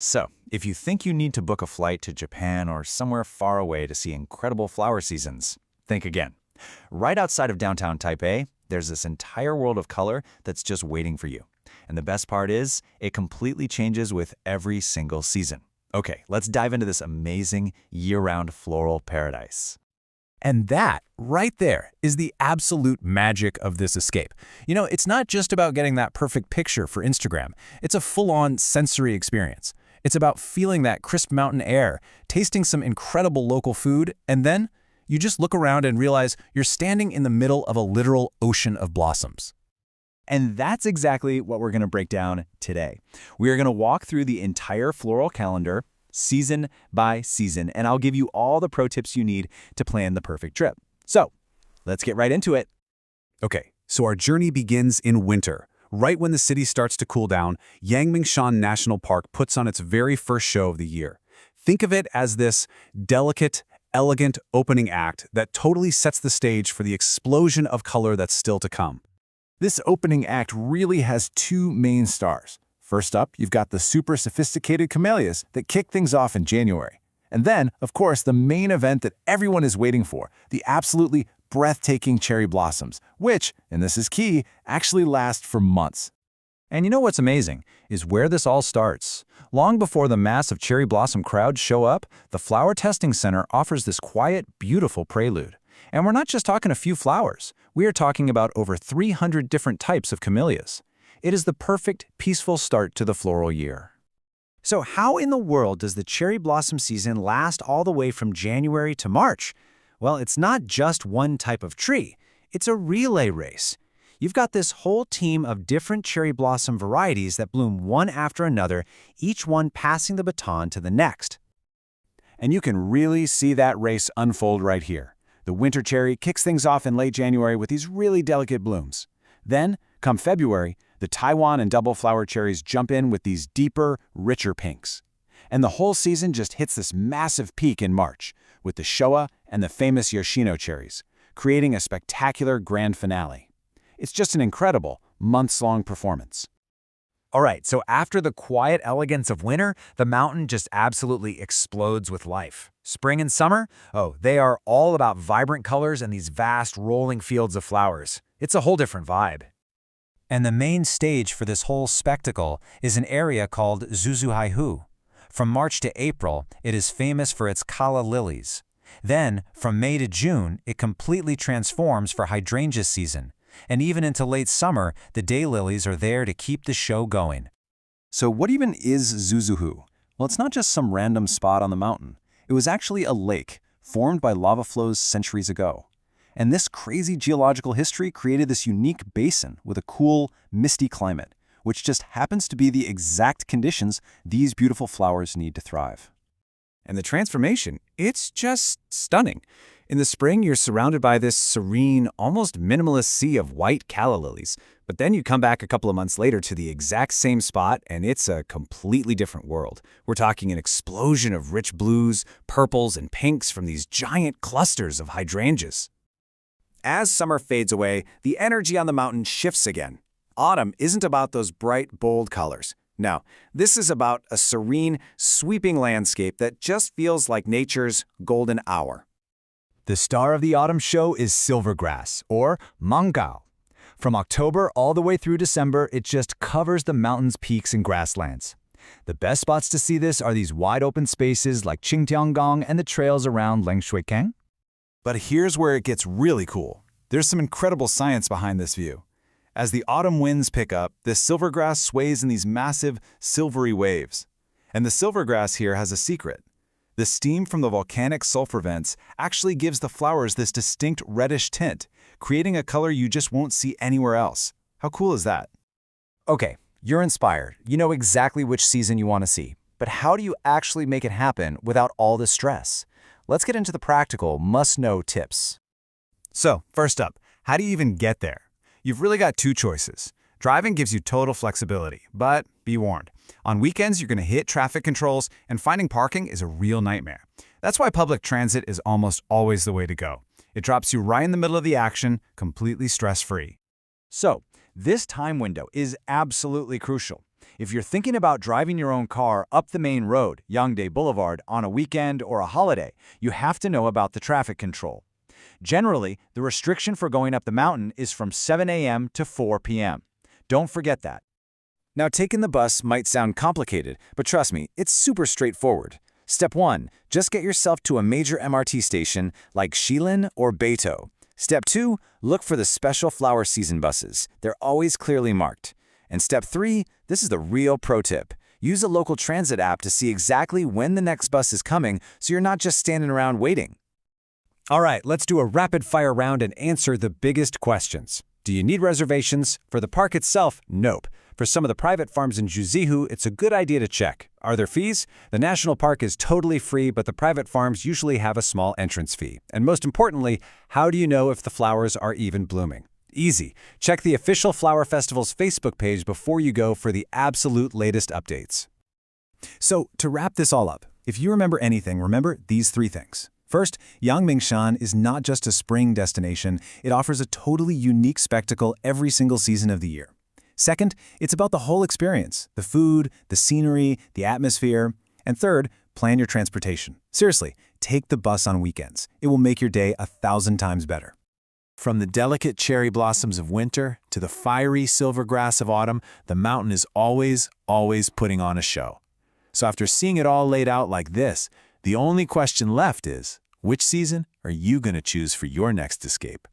So, if you think you need to book a flight to Japan or somewhere far away to see incredible flower seasons, think again. Right outside of downtown Taipei, there's this entire world of color that's just waiting for you. And the best part is, it completely changes with every single season. Okay, let's dive into this amazing year-round floral paradise. And that, right there, is the absolute magic of this escape. It's not just about getting that perfect picture for Instagram. It's a full-on sensory experience. It's about feeling that crisp mountain air, tasting some incredible local food, and then you just look around and realize you're standing in the middle of a literal ocean of blossoms. And that's exactly what we're going to break down today. We are going to walk through the entire floral calendar, season by season, and I'll give you all the pro tips you need to plan the perfect trip. So, let's get right into it. Okay, so our journey begins in winter. Right when the city starts to cool down, Yangmingshan National Park puts on its very first show of the year. Think of it as this delicate, elegant opening act that totally sets the stage for the explosion of color that's still to come. This opening act really has two main stars. First up, you've got the super sophisticated camellias that kick things off in January. And then, of course, the main event that everyone is waiting for, the absolutely breathtaking cherry blossoms, which, and this is key, actually last for months. And you know what's amazing is where this all starts. Long before the massive cherry blossom crowds show up, the Flower Testing Center offers this quiet, beautiful prelude. And we're not just talking a few flowers. We are talking about over 300 different types of camellias. It is the perfect, peaceful start to the floral year. So how in the world does the cherry blossom season last all the way from January to March? Well, it's not just one type of tree. It's a relay race. You've got this whole team of different cherry blossom varieties that bloom one after another, each one passing the baton to the next. And you can really see that race unfold right here. The winter cherry kicks things off in late January with these really delicate blooms. Then, come February, the Taiwan and double-flower cherries jump in with these deeper, richer pinks. And the whole season just hits this massive peak in March, with the Showa and the famous Yoshino cherries, creating a spectacular grand finale. It's just an incredible, months-long performance. All right, so after the quiet elegance of winter, the mountain just absolutely explodes with life. Spring and summer? Oh, they are all about vibrant colors and these vast rolling fields of flowers. It's a whole different vibe. And the main stage for this whole spectacle is an area called Zuzuhaihu. From March to April, it is famous for its calla lilies. Then, from May to June, it completely transforms for hydrangea season. And even into late summer, the daylilies are there to keep the show going. So what even is Zuzuhu? Well, it's not just some random spot on the mountain. It was actually a lake formed by lava flows centuries ago. And this crazy geological history created this unique basin with a cool, misty climate, which just happens to be the exact conditions these beautiful flowers need to thrive. And the transformation, it's just stunning. In the spring, you're surrounded by this serene, almost minimalist sea of white calla lilies, but then you come back a couple of months later to the exact same spot, and it's a completely different world. We're talking an explosion of rich blues, purples, and pinks from these giant clusters of hydrangeas. As summer fades away, the energy on the mountain shifts again. Autumn isn't about those bright, bold colors. No, this is about a serene, sweeping landscape that just feels like nature's golden hour. The star of the autumn show is silvergrass, or mangao. From October all the way through December, it just covers the mountains, peaks, and grasslands. The best spots to see this are these wide-open spaces like Qingtiangong and the trails around Lengshuikang. But here's where it gets really cool. There's some incredible science behind this view. As the autumn winds pick up, this silvergrass sways in these massive, silvery waves. And the silvergrass here has a secret. The steam from the volcanic sulfur vents actually gives the flowers this distinct reddish tint, creating a color you just won't see anywhere else. How cool is that? Okay, you're inspired. You know exactly which season you want to see. But how do you actually make it happen without all the stress? Let's get into the practical, must-know tips. So, first up, how do you even get there? You've really got two choices. Driving gives you total flexibility, but be warned. On weekends, you're going to hit traffic controls, and finding parking is a real nightmare. That's why public transit is almost always the way to go. It drops you right in the middle of the action, completely stress-free. So, this time window is absolutely crucial. If you're thinking about driving your own car up the main road, Yangtze Boulevard, on a weekend or a holiday, you have to know about the traffic control. Generally, the restriction for going up the mountain is from 7 a.m. to 4 p.m. Don't forget that. Now, taking the bus might sound complicated, but trust me, it's super straightforward. Step 1. Just get yourself to a major MRT station like Shilin or Beito. Step 2. Look for the special flower season buses. They're always clearly marked. And Step 3. This is the real pro tip. Use a local transit app to see exactly when the next bus is coming so you're not just standing around waiting. All right, let's do a rapid-fire round and answer the biggest questions. Do you need reservations? For the park itself, nope. For some of the private farms in Juzihu, it's a good idea to check. Are there fees? The national park is totally free, but the private farms usually have a small entrance fee. And most importantly, how do you know if the flowers are even blooming? Easy. Check the official Flower Festival's Facebook page before you go for the absolute latest updates. So, to wrap this all up, if you remember anything, remember these 3 things. First, Yangmingshan is not just a spring destination, it offers a totally unique spectacle every single season of the year. Second, it's about the whole experience, the food, the scenery, the atmosphere. And third, plan your transportation. Seriously, take the bus on weekends. It will make your day 1,000 times better. From the delicate cherry blossoms of winter to the fiery silver grass of autumn, the mountain is always putting on a show. So after seeing it all laid out like this, the only question left is, which season are you going to choose for your next escape?